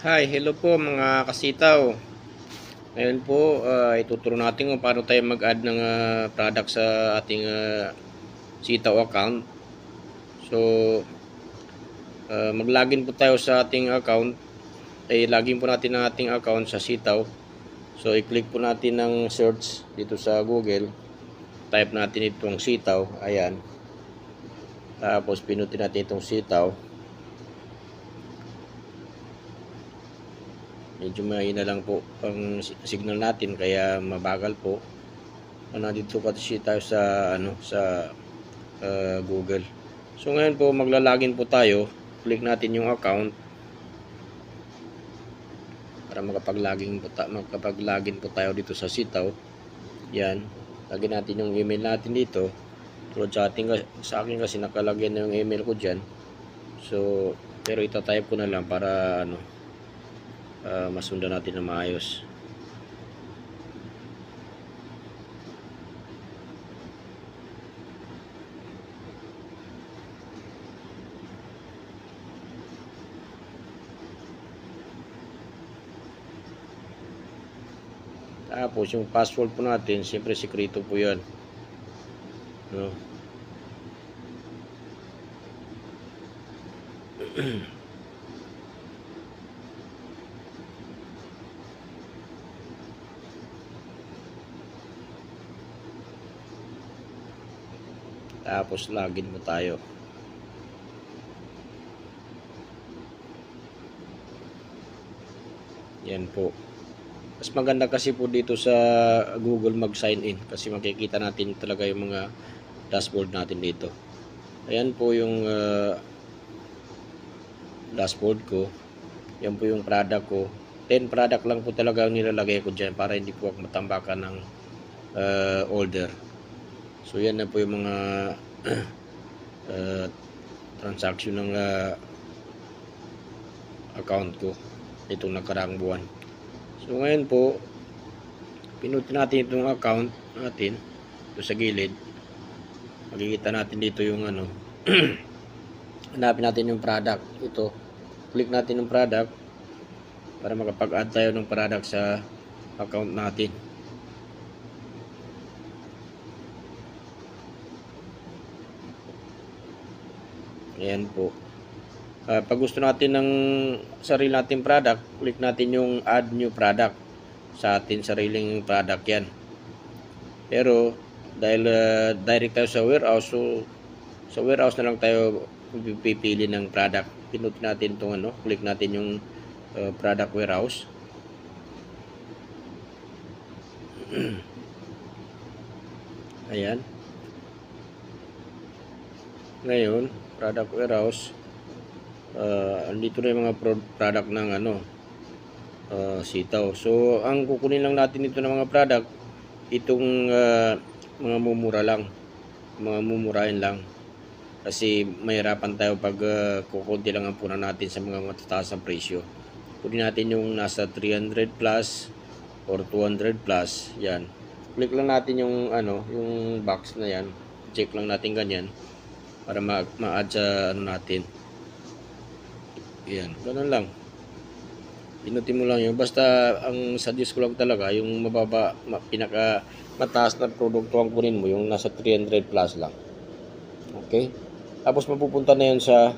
Hi, hello po mga kasitaw. Ngayon po, ituturo natin kung paano tayo mag-add ng product sa ating sitaw account. So, mag-login po tayo sa ating account. Login po natin ang ating account sa sitaw. So, i-click po natin ng search dito sa Google. Type natin itong sitaw. Ayan. Tapos, pinutin natin itong sitaw. Medyo mahina lang po ang signal natin kaya mabagal po. Nandito kasi tayo sa Google. So ngayon po maglalagin po tayo. Click natin yung account para makapag-login po tayo dito sa sitaw. Yan. Lagyan natin yung email natin dito. Tulad sa akin kasi nakalagyan na yung email ko diyan. So pero ita-type ko na lang para masundan natin na maayos. Tapos yung password po natin, siyempre sikreto po yan, no? Tapos login mo tayo. Yan po. Mas maganda kasi po dito sa Google mag-sign in kasi makikita natin talaga yung mga dashboard natin dito. Ayan po yung dashboard ko. Yan po yung product ko. 10 product lang po talaga ang nilalagay ko dyan para hindi po ako matambakan ng order. So yan na po yung mga transaction ng account ko itong nakaraang buwan. So ngayon po pinutin natin itong account natin ito sa gilid. Makikita natin dito yung hanapin natin yung product. Ito, click natin yung product para makapag-add tayo ng product sa account natin. Ayan po. Pag gusto natin ng sarili nating product, click natin yung add new product sa ating sariling product yan. Pero dahil direct tayo sa warehouse, so sa warehouse na lang tayo pipili ng product. Pinutin natin itong click natin yung product warehouse. Ayan. Ngayon, product warehouse, andito na yung mga product ng sitaw. So ang kukunin lang natin ito ng mga product, itong mga mumurahin lang kasi mahirapan tayo pag kukunti lang ang punan natin sa mga matataas na presyo. Kunin natin yung nasa 300 plus or 200 plus. Yan, click lang natin yung yung box na yan, check lang natin ganyan para ma-add sa natin. Yan, ganun lang. Pinutin mo lang yun. Basta ang suggest ko lang talaga yung mababa, pinaka mataas na produkto ang kunin mo, yung nasa 300 plus lang. Okay? Tapos mapupunta na yun sa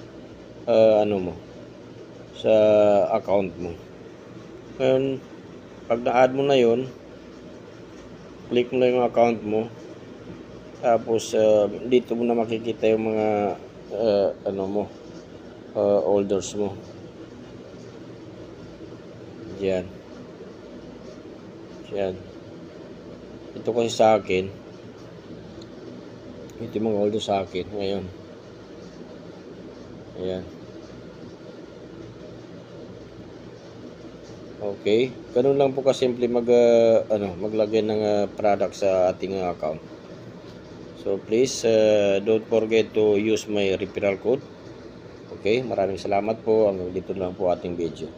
sa account mo. Ngayon, pag na-add mo na yun, click mo na yung account mo. Tapos dito mo na makikita yung mga orders mo. Yan. Yan. Ito kasi sa akin. Ito yung mga order sa akin ngayon. Ayan. Okay. Ganun lang po kasimple maglagay ng product sa ating account. So please don't forget to use my referral code. Okay, maraming salamat po. Hanggang dito lang po ating video.